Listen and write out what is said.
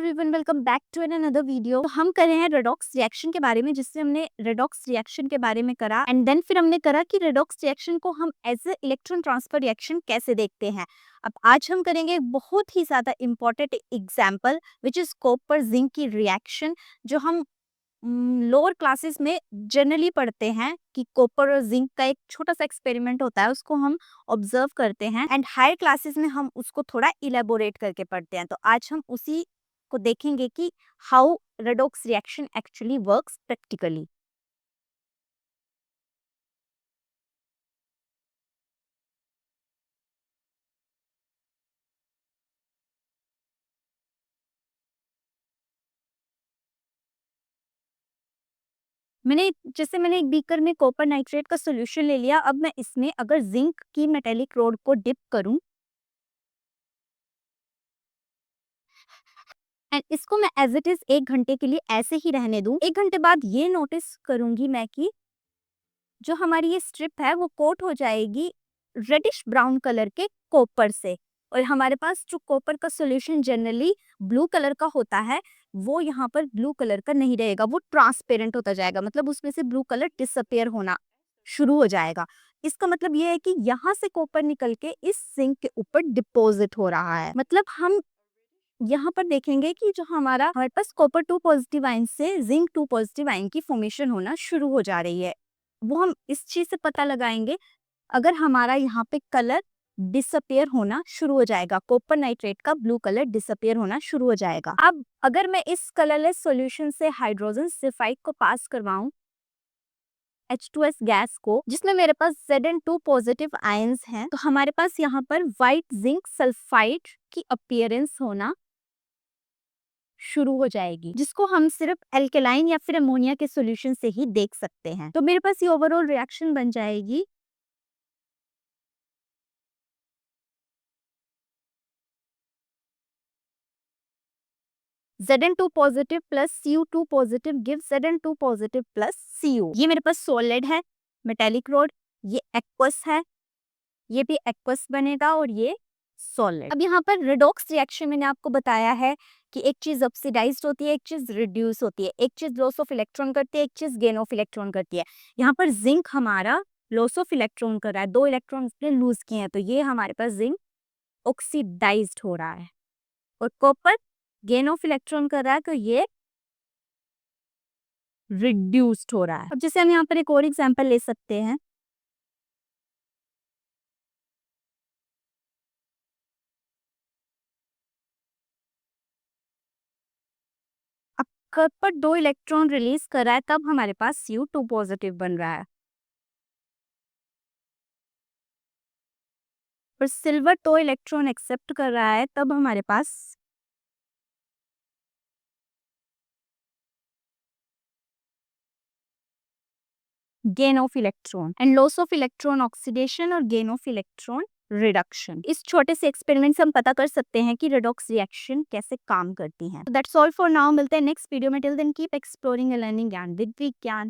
Everyone, welcome back to another video. तो हम कर रहे हैं रेडॉक्स रिएक्शन के बारे में, जिससे हमने रेडॉक्स रिएक्शन के बारे में करा एंड देन फिर हमने करा कि रेडॉक्स रिएक्शन को हम as a electron transfer reaction कैसे देखते हैं। अब आज हम करेंगे एक बहुत ही ज़्यादा important example which is copper zinc की रिएक्शन, जो हम लोअर क्लासेस में जनरली पढ़ते हैं कि कॉपर और जिंक का एक छोटा सा एक्सपेरिमेंट होता है, उसको हम ऑब्जर्व करते हैं एंड हायर क्लासेस में हम उसको थोड़ा इलेबोरेट करके पढ़ते हैं। तो आज हम उसी को देखेंगे कि how redox reaction actually works practically. मैंने एक बीकर में कॉपर नाइट्रेट का सॉल्यूशन ले लिया। अब मैं इसमें अगर जिंक की मेटेलिक रोड को डिप करूं एंड इसको मैं एज इट इज 1 घंटे के लिए ऐसे ही रहने दूं। 1 घंटे बाद ये नोटिस करूंगी मैं कि जो हमारी ये स्ट्रिप है वो कोट हो जाएगी रेडिश ब्राउन कलर के कॉपर से, और हमारे पास जो कॉपर का सॉल्यूशन जनरली ब्लू कलर का होता है वो यहाँ पर ब्लू कलर का नहीं रहेगा, वो ट्रांसपेरेंट होता जाएगा, मतलब उसमें से ब्लू कलर डिसअपियर होना शुरू हो जाएगा। इसका मतलब ये है कि यहाँ से कॉपर निकल के इस सिंक के ऊपर डिपॉजिट हो रहा है। मतलब हम यहाँ पर देखेंगे कि जो हमारे पास कॉपर 2 पॉजिटिव आयन से जिंक 2 पॉजिटिव आयन की फॉर्मेशन होना शुरू हो जा रही है। वो हम इस चीज से पता लगाएंगे अगर हमारा यहाँ पे कलर डिसअपियर होना शुरू हो जाएगा, कॉपर नाइट्रेट का ब्लू कलर डिसअपियर होना शुरू हो जाएगा। अब अगर मैं इस कलरलेस सॉल्यूशन से हाइड्रोजन सल्फाइड को पास करवाऊं H2S गैस को, जिसमें मेरे पास Zn2 पॉजिटिव आयंस हैं, तो हमारे पास यहाँ पर व्हाइट जिंक सल्फाइड की अपीयरेंस होना शुरू हो जाएगी, जिसको हम सिर्फ एल्केलाइन या फिर अमोनिया के सॉल्यूशन से ही देख सकते हैं। तो मेरे पास ये ओवरऑल रिएक्शन बन जाएगी Zn2 positive plus Cu2 positive give Zn2 positive plus Cu। ये मेरे पास सॉलिड है मेटेलिक रोड, ये एक्वस है, ये भी एक्वस बनेगा और ये सॉलिड। अब यहाँ पर रेडॉक्स रिएक्शन मैंने आपको बताया है कि एक चीज ऑक्सीडाइज्ड होती है, एक चीज रिड्यूस होती है, एक चीज लॉस ऑफ इलेक्ट्रॉन करती है, एक चीज गेन ऑफ इलेक्ट्रॉन करती है। यहाँ पर जिंक हमारा लॉस ऑफ इलेक्ट्रॉन कर रहा है, 2 इलेक्ट्रॉन इसने लूज किए हैं, तो ये हमारे पास जिंक ऑक्सीडाइज्ड हो रहा है, और कॉपर गेन ऑफ इलेक्ट्रॉन कर रहा है, तो ये रिड्यूस्ड हो रहा है। अब जैसे हम यहाँ पर एक और एग्जांपल ले सकते हैं। अब कॉपर 2 इलेक्ट्रॉन रिलीज कर रहा है, तब हमारे पास Cu2 पॉजिटिव बन रहा है, और सिल्वर 2 इलेक्ट्रॉन एक्सेप्ट कर रहा है, तब हमारे पास gain of electron and loss of electron oxidation और गेन ऑफ इलेक्ट्रॉन रिडक्शन। इस छोटे से एक्सपेरिमेंट से हम पता कर सकते हैं कि रेडॉक्स रिएक्शन कैसे काम करती हैं। दैट्स ऑल फॉर नाउ, मिलते हैं नेक्स्ट वीडियो में। Till then keep exploring and learning ज्ञान विद विज्ञान।